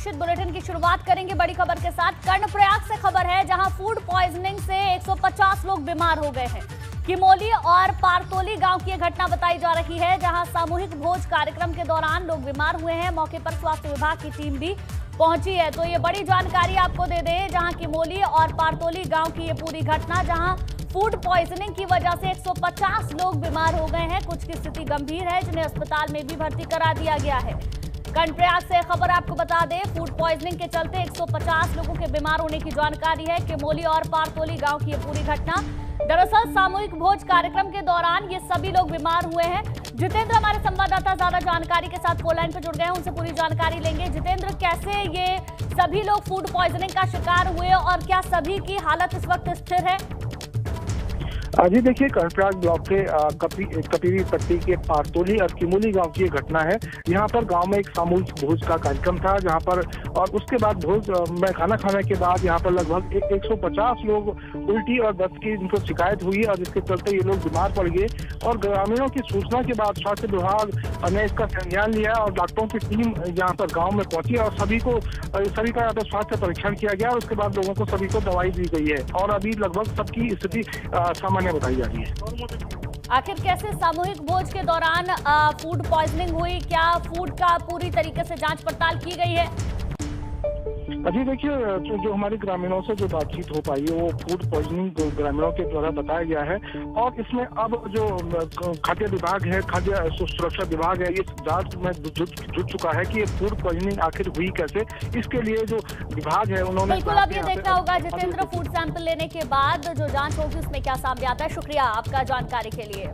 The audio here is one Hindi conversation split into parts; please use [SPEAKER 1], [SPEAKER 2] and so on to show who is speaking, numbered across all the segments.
[SPEAKER 1] निश्चित बुलेटिन की शुरुआत करेंगे बड़ी खबर के साथ। कर्णप्रयाग से खबर है, जहां फूड पॉइजनिंग से 150 लोग बीमार हो गए हैं। किमोली और पारतोली गांव की यह घटना बताई जा रही है, जहां सामूहिक भोज कार्यक्रम के दौरान लोग बीमार हुए हैं। मौके पर स्वास्थ्य विभाग की टीम भी पहुंची है। तो ये बड़ी जानकारी आपको दे दें, जहां किमोली और पारतोली गांव की ये पूरी घटना, जहां फूड पॉइजनिंग की वजह से 150 लोग बीमार हो गए हैं। कुछ की स्थिति गंभीर है, जिन्हें अस्पताल में भी भर्ती करा दिया गया है। कर्णप्रयाग से खबर आपको बता दें, फूड पॉइजनिंग के चलते 150 लोगों के बीमार होने की जानकारी है। किमोली और पारतोली गांव की ये पूरी घटना, दरअसल सामूहिक भोज कार्यक्रम के दौरान ये सभी लोग बीमार हुए हैं। जितेंद्र हमारे संवाददाता ज्यादा जानकारी के साथ फोन लाइन पर जुड़ गए हैं, उनसे पूरी जानकारी लेंगे। जितेंद्र, कैसे ये सभी लोग फूड पॉइजनिंग का शिकार हुए और क्या सभी की हालत इस वक्त स्थिर है?
[SPEAKER 2] जी देखिए, कर्णप्रयाग ब्लॉक के कपीरी पट्टी के पारतोली और किमोली गांव की ये घटना है। यहाँ पर गांव में एक सामूहिक भोज का कार्यक्रम था, जहाँ पर और उसके बाद भोज में खाना खाने के बाद यहाँ पर लगभग 150 लोग उल्टी और दस्त की इनको शिकायत हुई और जिसके चलते ये लोग बीमार पड़ गए। और ग्रामीणों की सूचना के बाद स्वास्थ्य विभाग ने इसका संज्ञान लिया और डॉक्टरों की टीम यहाँ पर गाँव में पहुंची और सभी का यहाँ पर स्वास्थ्य परीक्षण किया गया और उसके बाद लोगों को सभी को दवाई दी गई है और अभी लगभग सबकी स्थिति सामान्य बताई जा रही है।
[SPEAKER 1] आखिर कैसे सामूहिक भोज के दौरान फूड पॉइजनिंग हुई? क्या फूड का पूरी तरीके से जांच पड़ताल की गई है?
[SPEAKER 2] अजी देखिए, जो हमारे ग्रामीणों से जो बातचीत हो पाई है, वो फूड पॉइजनिंग ग्रामीणों के द्वारा बताया गया है और इसमें अब जो खाद्य विभाग है, खाद्य सुरक्षा विभाग है, ये जांच में जुट चुका है कि ये फूड पॉइजनिंग आखिर हुई कैसे। इसके लिए जो विभाग है उन्होंने
[SPEAKER 1] बिल्कुल अब ये देखना होगा जितेंद्र, फूड सैंपल लेने के बाद जो जांच होगी उसमें क्या सामने आता है। शुक्रिया आपका जानकारी के लिए।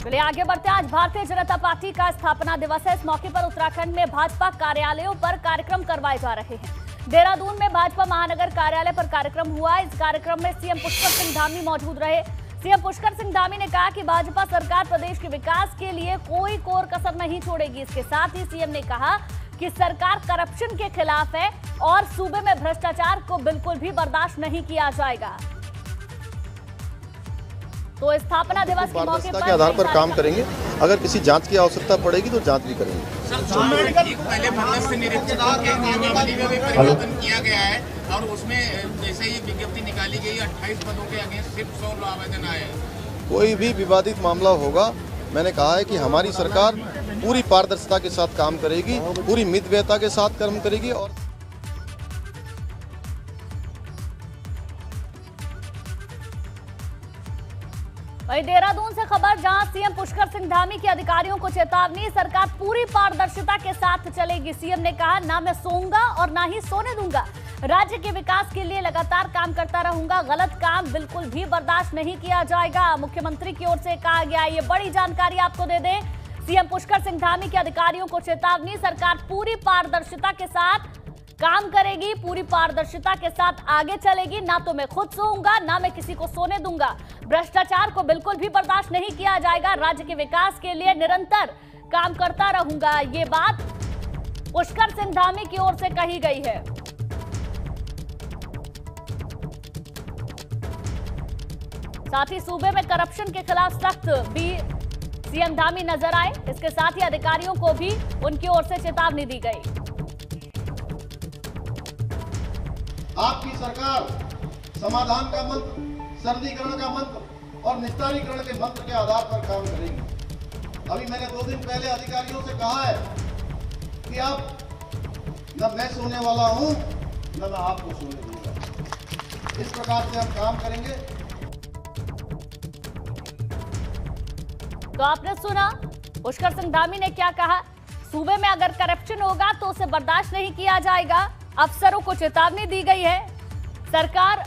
[SPEAKER 1] चलिए आगे बढ़ते हैं। आज भारतीय जनता पार्टी का स्थापना दिवस है। इस मौके पर उत्तराखंड में भाजपा कार्यालयों पर कार्यक्रम करवाए जा रहे हैं। देहरादून में भाजपा महानगर कार्यालय पर कार्यक्रम हुआ। इस कार्यक्रम में सीएम पुष्कर सिंह धामी मौजूद रहे। सीएम पुष्कर सिंह धामी ने कहा कि भाजपा सरकार प्रदेश के विकास के लिए कोई कोर कसर नहीं छोड़ेगी। इसके साथ ही सीएम ने कहा कि सरकार करप्शन के खिलाफ है और सूबे में भ्रष्टाचार को बिल्कुल भी बर्दाश्त नहीं किया जाएगा। तो स्थापना दिवस के मौके पर
[SPEAKER 3] के आधार पर काम करेंगे। अगर किसी जांच की आवश्यकता पड़ेगी तो जांच भी करेंगे।
[SPEAKER 4] पहले भगत से निरीक्षकों के नियमावली में भी परिवर्तन किया गया है और उसमें जैसे ही विज्ञप्ति निकाली गई 28 पदों के अगेंस्ट सिर्फ 100 आवेदन आए।
[SPEAKER 3] कोई भी विवादित मामला होगा, मैंने कहा है कि हमारी सरकार पूरी पारदर्शिता के साथ काम करेगी, पूरी मितव्ययता के साथ काम करेगी। और
[SPEAKER 1] वहीं देहरादून से खबर, जहां सीएम पुष्कर सिंह धामी के अधिकारियों को चेतावनी, सरकार पूरी पारदर्शिता के साथ चलेगी। सीएम ने कहा, ना मैं सोऊंगा और ना ही सोने दूंगा। राज्य के विकास के लिए लगातार काम करता रहूंगा। गलत काम बिल्कुल भी बर्दाश्त नहीं किया जाएगा। मुख्यमंत्री की ओर से कहा गया। ये बड़ी जानकारी आपको दे दें, सीएम पुष्कर सिंह धामी के अधिकारियों को चेतावनी, सरकार पूरी पारदर्शिता के साथ काम करेगी, पूरी पारदर्शिता के साथ आगे चलेगी। ना तो मैं खुद सोऊंगा, ना मैं किसी को सोने दूंगा। भ्रष्टाचार को बिल्कुल भी बर्दाश्त नहीं किया जाएगा। राज्य के विकास के लिए निरंतर काम करता रहूंगा। ये बात पुष्कर सिंह धामी की ओर से कही गई है। साथ ही सूबे में करप्शन के खिलाफ सख्त भी सीएम धामी नजर आए। इसके साथ ही अधिकारियों को भी उनकी ओर से चेतावनी दी गई।
[SPEAKER 5] आपकी सरकार समाधान का मंत्र, सरलीकरण का मंत्र और निस्तारीकरण के मंत्र के आधार पर काम करेंगे। अभी मैंने 2 दिन पहले अधिकारियों से कहा है कि अब न मैं सोने वाला हूं, न मैं आपको सोने दूंगा। इस प्रकार से हम काम करेंगे।
[SPEAKER 1] तो आपने सुना पुष्कर सिंह धामी ने क्या कहा। सूबे में अगर करप्शन होगा तो उसे बर्दाश्त नहीं किया जाएगा। अफसरों को चेतावनी दी गई है। सरकार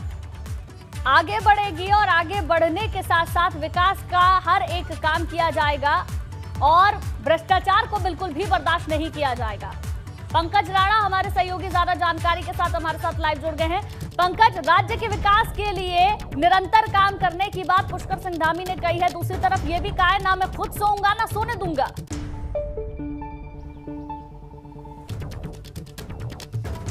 [SPEAKER 1] आगे बढ़ेगी और आगे बढ़ने के साथ साथ विकास का हर एक काम किया जाएगा और भ्रष्टाचार को बिल्कुल भी बर्दाश्त नहीं किया जाएगा। पंकज राणा हमारे सहयोगी ज्यादा जानकारी के साथ हमारे साथ लाइव जुड़ गए हैं। पंकज, राज्य के विकास के लिए निरंतर काम करने की बात पुष्कर सिंह धामी ने कही है, दूसरी तरफ ये भी कहा है, ना मैं खुद सोऊंगा ना सोने दूंगा।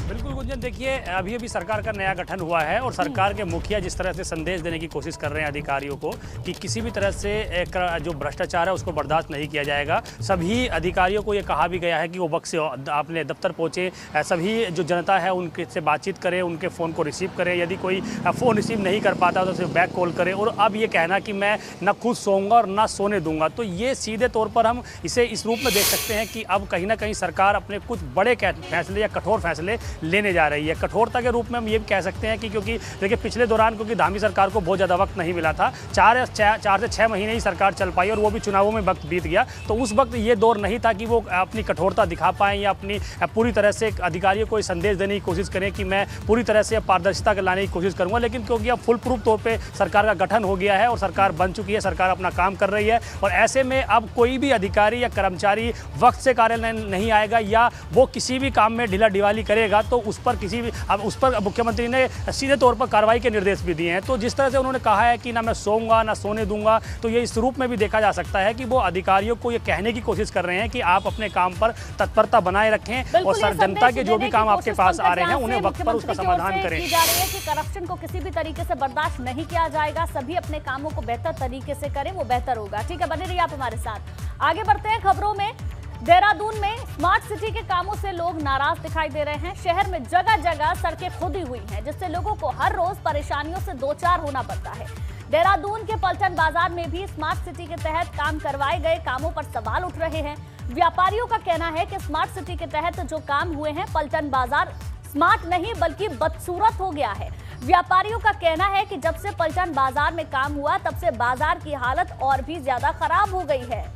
[SPEAKER 6] बिल्कुल गुंजन, देखिए अभी सरकार का नया गठन हुआ है और सरकार के मुखिया जिस तरह से संदेश देने की कोशिश कर रहे हैं अधिकारियों को कि किसी भी तरह से जो भ्रष्टाचार है उसको बर्दाश्त नहीं किया जाएगा। सभी अधिकारियों को ये कहा भी गया है कि वो वक्त से अपने दफ्तर पहुँचे, सभी जो जनता है उनके से बातचीत करें, उनके फ़ोन को रिसीव करें, यदि कोई फ़ोन रिसीव नहीं कर पाता तो उसे बैक कॉल करें। और अब ये कहना कि मैं न खुद सोऊंगा और ना सोने दूंगा, तो ये सीधे तौर पर हम इसे इस रूप में देख सकते हैं कि अब कहीं ना कहीं सरकार अपने कुछ बड़े फैसले या कठोर फैसले लेने जा रही है। कठोरता के रूप में हम ये भी कह सकते हैं कि क्योंकि देखिए पिछले दौरान क्योंकि धामी सरकार को बहुत ज़्यादा वक्त नहीं मिला था, 4 से 6 महीने ही सरकार चल पाई और वो भी चुनावों में वक्त बीत गया, तो उस वक्त ये दौर नहीं था कि वो अपनी कठोरता दिखा पाएँ या अपनी पूरी तरह से अधिकारियों को संदेश देने की कोशिश करें कि मैं पूरी तरह से पारदर्शिता लाने की कोशिश करूँगा। लेकिन क्योंकि अब फुल प्रूफ तौर पर सरकार का गठन हो गया है और सरकार बन चुकी है, सरकार अपना काम कर रही है और ऐसे में अब कोई भी अधिकारी या कर्मचारी वक्त से कार्यालय नहीं आएगा या वो किसी भी काम में ढीला ढिवाली करेगा तो उस पर मुख्यमंत्री ने सीधे तौर पर कार्रवाई के निर्देश भी दिए हैं। तो जिस तरह से उन्होंने कहा है कि ना मैं सोऊंगा ना सोने दूंगा, तो ये इस रूप में भी देखा जा सकता है कि वो अधिकारियों को ये कहने की कोशिश कर रहे हैं कि आप अपने काम पर तत्परता बनाए रखें और सर जनता के जो भी काम आपके पास आ रहे हैं उन्हें वक्त पर उसका समाधान करें।
[SPEAKER 1] की जा रही है कि करप्शन को किसी भी तरीके से बर्दाश्त नहीं किया जाएगा, सभी अपने कामों को बेहतर तरीके से करें, वो बेहतर होगा। ठीक है, बने रहिए आप हमारे साथ। आगे बढ़ते हैं खबरों में। देहरादून में स्मार्ट सिटी के कामों से लोग नाराज दिखाई दे रहे हैं। शहर में जगह जगह सड़कें खुदी हुई हैं, जिससे लोगों को हर रोज परेशानियों से दो चार होना पड़ता है। देहरादून के पलटन बाजार में भी स्मार्ट सिटी के तहत काम करवाए गए कामों पर सवाल उठ रहे हैं। व्यापारियों का कहना है कि स्मार्ट सिटी के तहत जो काम हुए हैं, पलटन बाजार स्मार्ट नहीं बल्कि बदसूरत हो गया है। व्यापारियों का कहना है कि जब से पलटन बाजार में काम हुआ तब से बाजार की हालत और भी ज्यादा खराब हो गई है।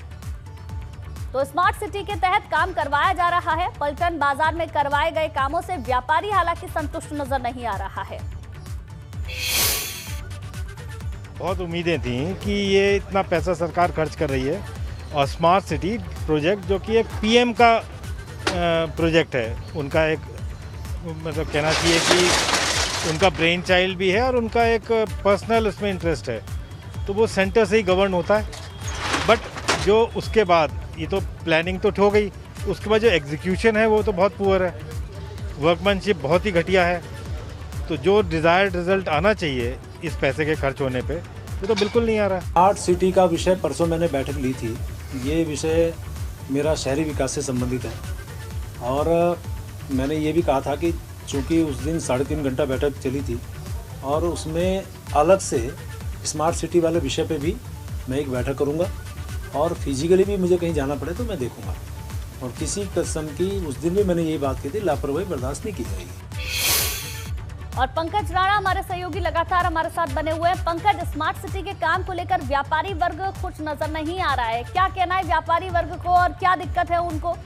[SPEAKER 1] तो स्मार्ट सिटी के तहत काम करवाया जा रहा है। पलटन बाजार में करवाए गए कामों से व्यापारी हालांकि संतुष्ट नजर नहीं आ रहा है।
[SPEAKER 7] बहुत उम्मीदें थी कि ये इतना पैसा सरकार खर्च कर रही है और स्मार्ट सिटी प्रोजेक्ट जो कि एक पीएम का प्रोजेक्ट है, उनका एक मतलब कहना चाहिए कि उनका ब्रेन चाइल्ड भी है और उनका एक पर्सनल उसमें इंटरेस्ट है, तो वो सेंटर से ही गवर्न होता है। बट जो उसके बाद ये तो प्लानिंग तो हो गई, उसके बाद जो एग्जीक्यूशन है वो तो बहुत पुअर है, वर्कमैनशिप बहुत ही घटिया है। तो जो डिज़ायर्ड रिजल्ट आना चाहिए इस पैसे के खर्च होने पे वो तो बिल्कुल नहीं आ रहा है।
[SPEAKER 8] स्मार्ट सिटी का विषय परसों मैंने बैठक ली थी। ये विषय मेरा शहरी विकास से संबंधित है और मैंने ये भी कहा था कि चूँकि उस दिन 3.5 घंटा बैठक चली थी और उसमें अलग से स्मार्ट सिटी वाले विषय पे भी मैं एक बैठक करूँगा और फिजिकली भी मुझे कहीं जाना पड़े तो मैं देखूँगा। और किसी किस्म की उस दिन भी मैंने यही बात की थी, लापरवाही बर्दाश्त नहीं की जाएगी।
[SPEAKER 1] और पंकज राणा हमारे सहयोगी लगातार हमारे साथ बने हुए हैं। पंकज, स्मार्ट सिटी के काम को लेकर व्यापारी वर्ग खुश नजर नहीं आ रहा है, क्या कहना है व्यापारी वर्ग को और क्या दिक्कत है उनको?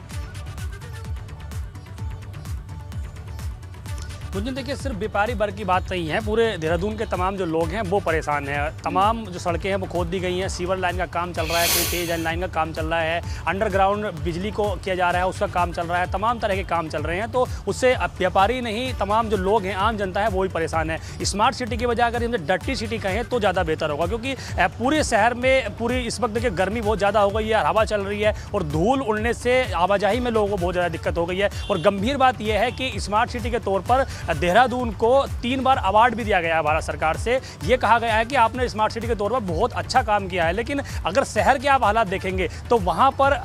[SPEAKER 6] गुंजन, देखिए सिर्फ व्यापारी वर्ग की बात नहीं है, पूरे देहरादून के तमाम जो लोग हैं वो परेशान हैं। तमाम जो सड़कें हैं वो खोद दी गई हैं, सीवर लाइन का काम चल रहा है, कोई तेज लाइन का काम चल रहा है, अंडरग्राउंड बिजली को किया जा रहा है उसका काम चल रहा है, तमाम तरह के काम चल रहे हैं। तो उससे व्यापारी नहीं, तमाम जो लोग हैं, आम जनता है वो ही परेशान है। स्मार्ट सिटी की वजह अगर हम डर्टी सिटी कहें तो ज़्यादा बेहतर होगा, क्योंकि पूरे शहर में पूरी इस वक्त देखिए गर्मी बहुत ज़्यादा हो गई है, हवा चल रही है और धूल उड़ने से आवाजाही में लोगों को बहुत ज़्यादा दिक्कत हो गई है। और गंभीर बात यह है कि स्मार्ट सिटी के तौर पर देहरादून को 3 बार अवार्ड भी दिया गया है भारत सरकार से। ये कहा गया है कि आपने स्मार्ट सिटी के तौर पर बहुत अच्छा काम किया है, लेकिन अगर शहर के आप हालात देखेंगे तो वहाँ पर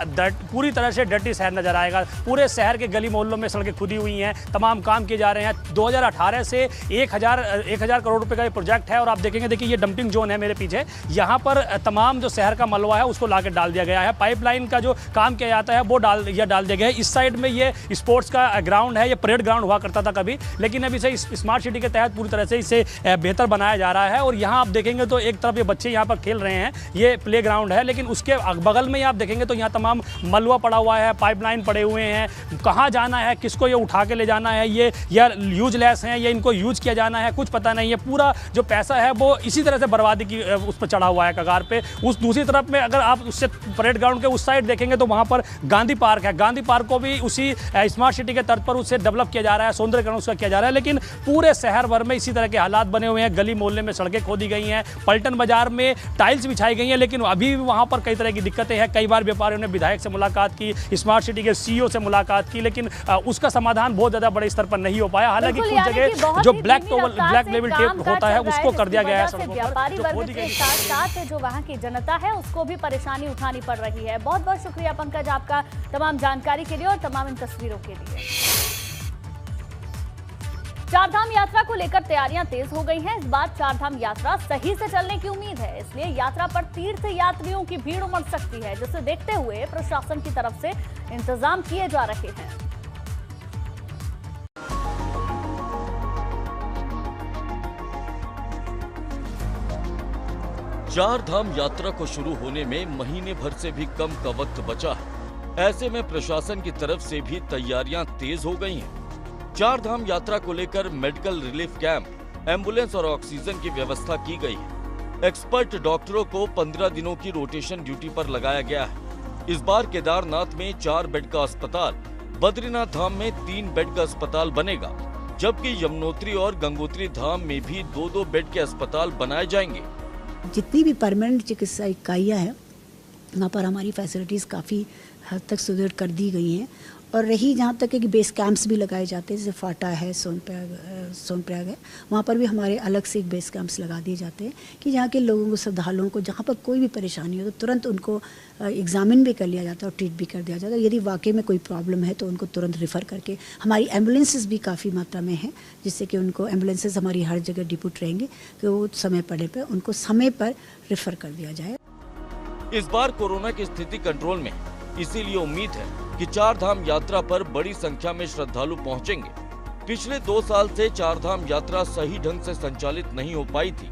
[SPEAKER 6] पूरी तरह से डर्टी शहर नजर आएगा। पूरे शहर के गली मोहल्लों में सड़कें खुदी हुई हैं, तमाम काम किए जा रहे हैं। 2018 से 1000 करोड़ रुपए का ये प्रोजेक्ट है और आप देखेंगे, देखिए ये डंपिंग जोन है मेरे पीछे, यहाँ पर तमाम जो शहर का मलबा है उसको लाकर डाल दिया गया है। पाइपलाइन का जो काम किया जाता है वो डाल दिया गया है। इस साइड में ये स्पोर्ट्स का ग्राउंड है, ये परेड ग्राउंड हुआ करता था कभी, लेकिन अभी से स्मार्ट सिटी के तहत पूरी तरह से इसे बेहतर बनाया जा रहा है। और यहाँ आप देखेंगे तो एक तरफ ये बच्चे यहाँ पर खेल रहे हैं, ये प्ले ग्राउंड है, लेकिन उसके बगल में आप देखेंगे तो यहाँ तमाम मलबा पड़ा हुआ है, पाइपलाइन पड़े हुए हैं। कहाँ जाना है, किसको ये उठा के ले जाना है, ये या यूजलेस हैं या इनको यूज किया जाना है, कुछ पता नहीं है। पूरा जो पैसा है वो इसी तरह से बर्बादी की उस पर चढ़ा हुआ है कगार पे। उस दूसरी तरफ में अगर आप उससे परेड ग्राउंड के उस साइड देखेंगे तो वहाँ पर गांधी पार्क है, गांधी पार्क को भी उसी स्मार्ट सिटी के तर्ज पर उससे डेवलप किया जा रहा है, सौंदर्यीकरण उसका किया जा रहा है। लेकिन पूरे शहर भर में इसी तरह के हालात बने हुए हैं। गली मोहल्ले में सड़कें खोदी गई हैं, पलटन बाजार में टाइल्स बिछाई गई हैं, लेकिन अभी भी वहाँ पर कई तरह की दिक्कतें हैं। कई बार व्यापारियों ने विधायक से मुलाकात की, स्मार्ट सिटी के CEO से मुलाकात की, लेकिन उसका समाधान बहुत ज़्यादा बड़े स्तर पर नहीं हो पाया। हालांकि कुछ जगह जो ब्लैक लेवल टेप होता है उसको कर दिया गया है।
[SPEAKER 1] व्यापारी वर्ग के साथ साथ जो वहाँ की जनता है उसको भी परेशानी उठानी पड़ रही है। बहुत बहुत शुक्रिया पंकज आपका तमाम जानकारी के लिए और तमाम इन तस्वीरों के लिए। चारधाम यात्रा को लेकर तैयारियां तेज हो गई हैं। इस बार चारधाम यात्रा सही से चलने की उम्मीद है, इसलिए यात्रा पर तीर्थ यात्रियों की भीड़ उमड़ सकती है, जिसे देखते हुए प्रशासन की तरफ से इंतजाम किए जा रहे हैं।
[SPEAKER 9] चारधाम यात्रा को शुरू होने में महीने भर से भी कम का वक्त बचा है। ऐसे में प्रशासन की तरफ से भी तैयारियां तेज हो गई हैं। चारधाम यात्रा को लेकर मेडिकल रिलीफ कैंप, एम्बुलेंस और ऑक्सीजन की व्यवस्था की गई है। एक्सपर्ट डॉक्टरों को 15 दिनों की रोटेशन ड्यूटी पर लगाया गया है। इस बार केदारनाथ में 4 बेड का अस्पताल, बद्रीनाथ धाम में 3 बेड का अस्पताल बनेगा, जबकि यमुनोत्री और गंगोत्री धाम में भी 2-2 बेड के अस्पताल बनाए जाएंगे।
[SPEAKER 10] जितनी भी परमानेंट चिकित्सा इकाइयाँ हैं वहाँ पर हमारी फैसिलिटीज़ काफ़ी हद तक सुदृढ़ कर दी गई हैं। और रही जहाँ तक है कि बेस कैंप्स भी लगाए जाते हैं, जैसे फाटा है, सोनप्रयाग है, वहाँ पर भी हमारे अलग से एक बेस कैंप्स लगा दिए जाते हैं कि जहाँ के लोगों को, श्रद्धालुओं को जहाँ पर कोई भी परेशानी हो तो तुरंत उनको एग्जामिन भी कर लिया जाता है और ट्रीट भी कर दिया जाता है। यदि वाकई में कोई प्रॉब्लम है तो उनको तुरंत रेफ़र करके, हमारी एम्बुलेंसेस भी काफ़ी मात्रा में हैं, जिससे कि उनको एम्बुलेंसेस हमारी हर जगह डिप्यूट रहेंगे कि वो समय पड़ने पर उनको समय पर रेफ़र कर दिया जाए।
[SPEAKER 9] इस बार कोरोना की स्थिति कंट्रोल में, इसीलिए उम्मीद है कि चारधाम यात्रा पर बड़ी संख्या में श्रद्धालु पहुंचेंगे। पिछले 2 साल से चारधाम यात्रा सही ढंग से संचालित नहीं हो पाई थी।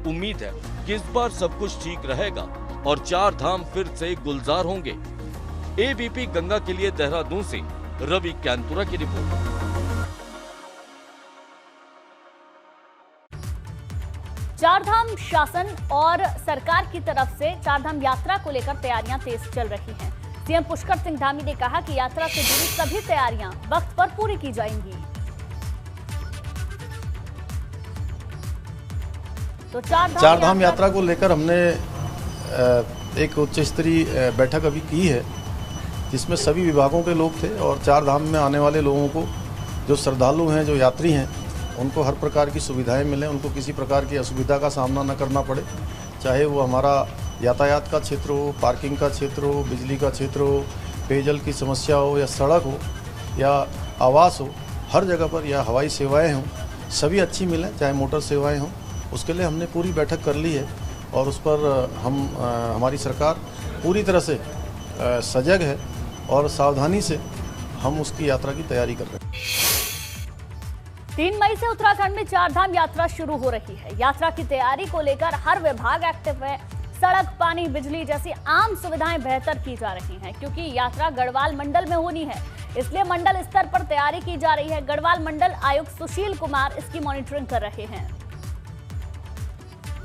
[SPEAKER 9] उम्मीद है कि इस बार सब कुछ ठीक रहेगा और चारधाम फिर से गुलजार होंगे। ABP गंगा के लिए देहरादून से रवि कैंतुरा की रिपोर्ट।
[SPEAKER 1] चारधाम शासन और सरकार की तरफ से चारधाम यात्रा को लेकर तैयारियां तेज चल रही हैं। सीएम पुष्कर सिंह धामी ने कहा कि यात्रा से जुड़ी सभी तैयारियां वक्त पर पूरी की जाएंगी। तो
[SPEAKER 5] चारधाम यात्रा को लेकर हमने एक उच्च स्तरीय बैठक अभी की है, जिसमें सभी विभागों के लोग थे और चारधाम में आने वाले लोगों को, जो श्रद्धालु हैं, जो यात्री हैं, उनको हर प्रकार की सुविधाएं मिलें, उनको किसी प्रकार की असुविधा का सामना न करना पड़े, चाहे वो हमारा यातायात का क्षेत्र हो, पार्किंग का क्षेत्र हो, बिजली का क्षेत्र हो, पेयजल की समस्या हो, या सड़क हो, या आवास हो, हर जगह पर, या हवाई सेवाएं हों, सभी अच्छी मिलें, चाहे मोटर सेवाएं हों। उसके लिए हमने पूरी बैठक कर ली है और उस पर हमारी सरकार पूरी तरह से सजग है और सावधानी से हम उसकी यात्रा की तैयारी कर रहे हैं।
[SPEAKER 1] 3 मई से उत्तराखंड में चारधाम यात्रा शुरू हो रही है। यात्रा की तैयारी को लेकर हर विभाग एक्टिव है। सड़क, पानी, बिजली जैसी आम सुविधाएं बेहतर की जा रही हैं, क्योंकि यात्रा गढ़वाल मंडल में होनी है, इसलिए मंडल स्तर पर तैयारी की जा रही है। गढ़वाल मंडल आयुक्त सुशील कुमार इसकी मॉनिटरिंग कर रहे हैं।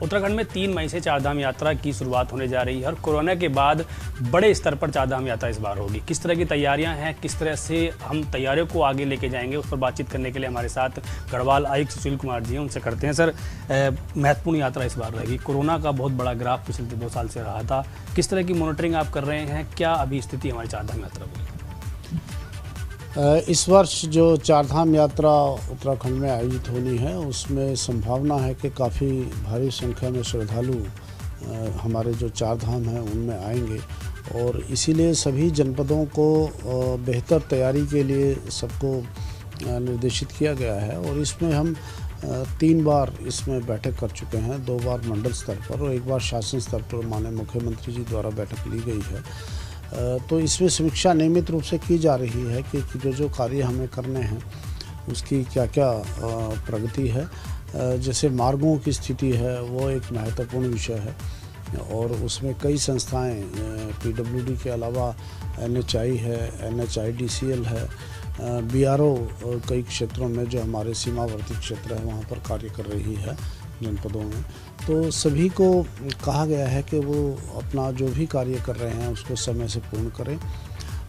[SPEAKER 6] उत्तराखंड में 3 मई से चारधाम यात्रा की शुरुआत होने जा रही है और कोरोना के बाद बड़े स्तर पर चारधाम यात्रा इस बार होगी। किस तरह की तैयारियां हैं, किस तरह से हम तैयारियों को आगे लेके जाएंगे, उस पर बातचीत करने के लिए हमारे साथ गढ़वाल आयुक्त सुशील कुमार जी हैं, उनसे करते हैं। सर, महत्वपूर्ण यात्रा इस बार रहेगी। कोरोना का बहुत बड़ा ग्राफ पिछले 2 साल से रहा था, किस तरह की मॉनिटरिंग आप कर रहे हैं? क्या अभी स्थिति हमारी चारधाम यात्रा को?
[SPEAKER 11] इस वर्ष जो चारधाम यात्रा उत्तराखंड में आयोजित होनी है, उसमें संभावना है कि काफ़ी भारी संख्या में श्रद्धालु हमारे जो चारधाम हैं उनमें आएंगे और इसीलिए सभी जनपदों को बेहतर तैयारी के लिए सबको निर्देशित किया गया है। और इसमें हम 3 बार इसमें बैठक कर चुके हैं, 2 बार मंडल स्तर पर और 1 बार शासन स्तर पर माननीय मुख्यमंत्री जी द्वारा बैठक ली गई है। तो इसमें समीक्षा नियमित रूप से की जा रही है कि जो कार्य हमें करने हैं उसकी क्या क्या प्रगति है। जैसे मार्गों की स्थिति है वो एक महत्वपूर्ण विषय है और उसमें कई संस्थाएं PWD के अलावा NHI है, NHIDCL है, BRO कई क्षेत्रों में जो हमारे सीमावर्ती क्षेत्र है वहाँ पर कार्य कर रही है जनपदों में। तो सभी को कहा गया है कि वो अपना जो भी कार्य कर रहे हैं उसको समय से पूर्ण करें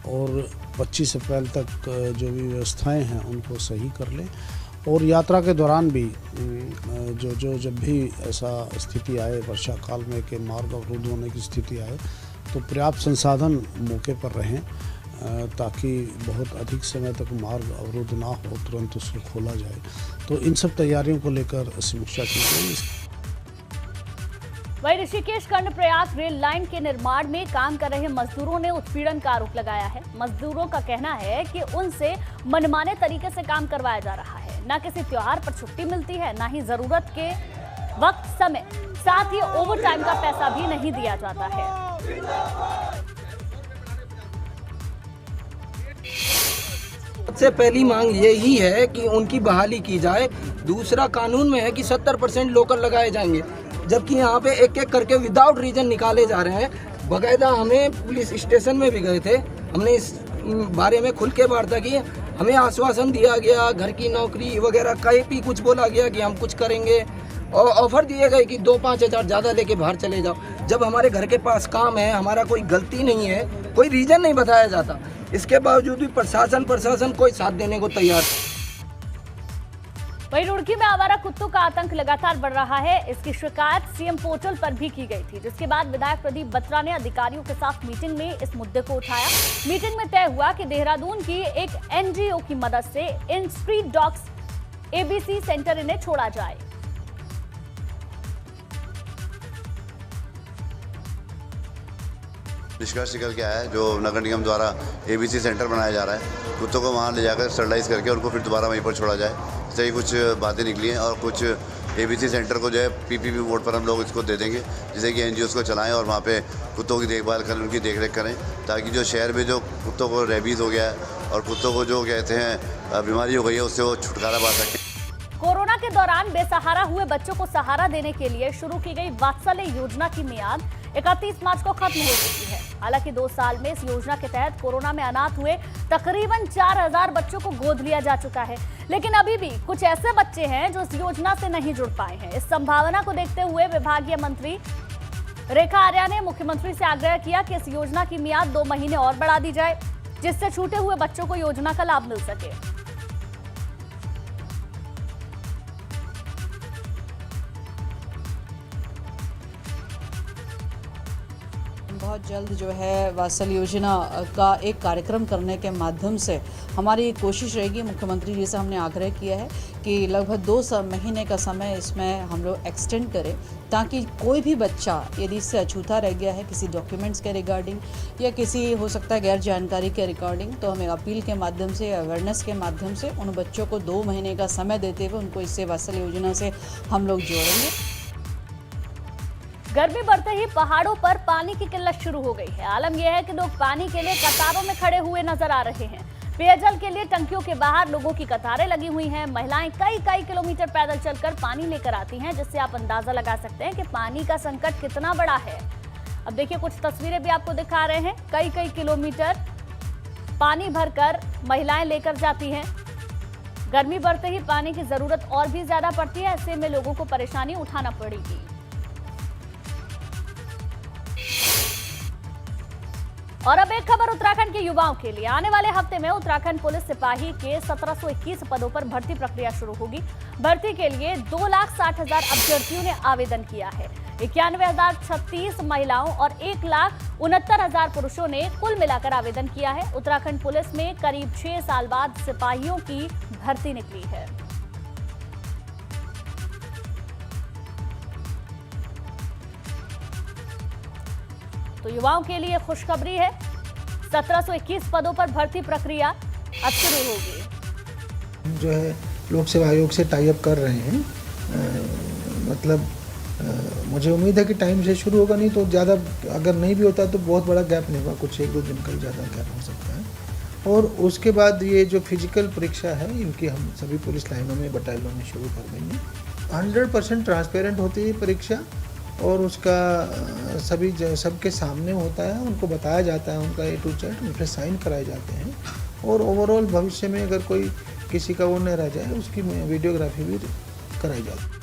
[SPEAKER 11] और 25 अप्रैल तक जो भी व्यवस्थाएं हैं उनको सही कर लें और यात्रा के दौरान भी जब भी ऐसा स्थिति आए वर्षा काल में कि मार्ग अवरुद्ध होने की स्थिति आए तो पर्याप्त संसाधन मौके पर रहें ताकि बहुत अधिक समय तक मार्ग अवरुद्ध ना हो, तुरंत उसको खोला जाए। तो इन सब तैयारियों को लेकर समीक्षा की गई।
[SPEAKER 1] वहीं ऋषिकेश कर्णप्रयाग रेल लाइन के निर्माण में काम कर रहे मजदूरों ने उत्पीड़न का आरोप लगाया है। मजदूरों का कहना है कि उनसे मनमाने तरीके से काम करवाया जा रहा है, न किसी त्योहार पर छुट्टी मिलती है, न ही जरूरत के वक्त समय, साथ ही ओवर टाइम का पैसा भी नहीं दिया जाता है।
[SPEAKER 12] सबसे पहली मांग यही है कि उनकी बहाली की जाए। दूसरा, कानून में है कि 70% लोकल लगाए जाएंगे, जबकि यहाँ पे एक एक करके विदाउट रीजन निकाले जा रहे हैं। बाकायदा हमें पुलिस स्टेशन में भी गए थे, हमने इस बारे में खुल के वार्ता की। हमें आश्वासन दिया गया, घर की नौकरी वगैरह कहीं भी कुछ बोला गया कि हम कुछ करेंगे, और ऑफर दिए गए कि 2-5 हज़ार ज़्यादा लेके बाहर चले जाओ। जब हमारे घर के पास काम है, हमारा कोई गलती नहीं है, कोई रीजन नहीं बताया जाता, इसके बावजूद भी प्रशासन कोई साथ देने को तैयार।
[SPEAKER 1] वहीं रुड़की में आवारा कुत्तों का आतंक लगातार बढ़ रहा है। इसकी शिकायत सीएम पोर्टल पर भी की गई थी, जिसके बाद विधायक प्रदीप बत्रा ने अधिकारियों के साथ मीटिंग में इस मुद्दे को उठाया। मीटिंग में तय हुआ कि देहरादून की एक एनजीओ की मदद से इन स्ट्रीट डॉग्स एबीसी सेंटर इन्हें छोड़ा जाए।
[SPEAKER 13] निष्कर्ष निकल के आया है जो नगर निगम द्वारा एबीसी सेंटर बनाया जा रहा है, कुत्तों को वहाँ ले जाकर स्टरलाइज करके उनको फिर दोबारा वहीं पर छोड़ा जाए। इससे ही कुछ बातें निकली हैं और कुछ एबीसी सेंटर को जो है पीपीपी बोर्ड पर हम लोग इसको दे देंगे, जिससे कि एनजीओस को चलाएं और वहाँ पे कुत्तों की देखभाल करें, उनकी देखरेख करें, ताकि जो शहर में जो कुत्तों को रेबीज़ हो गया है और कुत्तों को जो कहते हैं बीमारी हो गई है, उससे वो छुटकारा पा सकें।
[SPEAKER 1] कोरोना के दौरान बेसहारा हुए बच्चों को सहारा देने के लिए शुरू की गई वात्सल्य योजना की मियाद 31 मार्च को खत्म हो चुकी है। हालांकि 2 साल में इस योजना के तहत कोरोना में अनाथ हुए तकरीबन 4000 बच्चों को गोद लिया जा चुका है, लेकिन अभी भी कुछ ऐसे बच्चे हैं जो इस योजना से नहीं जुड़ पाए हैं। इस संभावना को देखते हुए विभागीय मंत्री रेखा आर्या ने मुख्यमंत्री से आग्रह किया कि इस योजना की मियाद 2 महीने और बढ़ा दी जाए, जिससे छूटे हुए बच्चों को योजना का लाभ मिल सके।
[SPEAKER 14] बहुत जल्द जो है वात्सल्य योजना का एक कार्यक्रम करने के माध्यम से हमारी कोशिश रहेगी। मुख्यमंत्री जी से हमने आग्रह किया है कि लगभग 2 महीने का समय इसमें हम लोग एक्सटेंड करें, ताकि कोई भी बच्चा यदि इससे अछूता रह गया है किसी डॉक्यूमेंट्स के रिगार्डिंग या किसी हो सकता है गैर जानकारी के रिगार्डिंग, तो हमें अपील के माध्यम से, अवेयरनेस के माध्यम से उन बच्चों को 2 महीने का समय देते हुए उनको इससे वात्सल्य योजना से हम लोग जोड़ेंगे।
[SPEAKER 1] गर्मी बढ़ते ही पहाड़ों पर पानी की किल्लत शुरू हो गई है। आलम यह है कि लोग पानी के लिए कतारों में खड़े हुए नजर आ रहे हैं। पेयजल के लिए टंकियों के बाहर लोगों की कतारें लगी हुई हैं। महिलाएं कई किलोमीटर पैदल चलकर पानी लेकर आती हैं, जिससे आप अंदाजा लगा सकते हैं कि पानी का संकट कितना बड़ा है। अब देखिए, कुछ तस्वीरें भी आपको दिखा रहे हैं। कई किलोमीटर पानी भरकर महिलाएं लेकर जाती हैं। गर्मी बढ़ते ही पानी की जरूरत और भी ज्यादा पड़ती है, ऐसे में लोगों को परेशानी उठाना पड़ेगी। और अब एक खबर उत्तराखंड के युवाओं के लिए। आने वाले हफ्ते में उत्तराखंड पुलिस सिपाही के 1721 पदों पर भर्ती प्रक्रिया शुरू होगी। भर्ती के लिए 2,60,000 अभ्यर्थियों ने आवेदन किया है। 91,036 महिलाओं और 1,69,000 पुरुषों ने कुल मिलाकर आवेदन किया है। उत्तराखंड पुलिस में करीब 6 साल बाद सिपाहियों की भर्ती निकली है। तो युवाओं के लिए खुशखबरी है, 1721 पदों पर भर्ती प्रक्रिया अब शुरू होगी।
[SPEAKER 15] जो है लोक सेवा आयोग से टाई अप कर रहे हैं, मुझे उम्मीद है कि टाइम से शुरू होगा, नहीं तो ज़्यादा अगर नहीं भी होता तो बहुत बड़ा गैप नहीं होगा, कुछ 1-2 दिन का ही ज़्यादा गैप हो सकता है। और उसके बाद ये जो फिजिकल परीक्षा है, इनकी हम सभी पुलिस लाइनों में, बटालियनों में शुरू कर देंगे। 100% ट्रांसपेरेंट होती है परीक्षा और उसका सबके सामने होता है, उनको बताया जाता है उनका A to Z, उन पर साइन कराए जाते हैं और ओवरऑल भविष्य में अगर कोई किसी का वो न रह जाए उसकी वीडियोग्राफी भी कराई जाती है।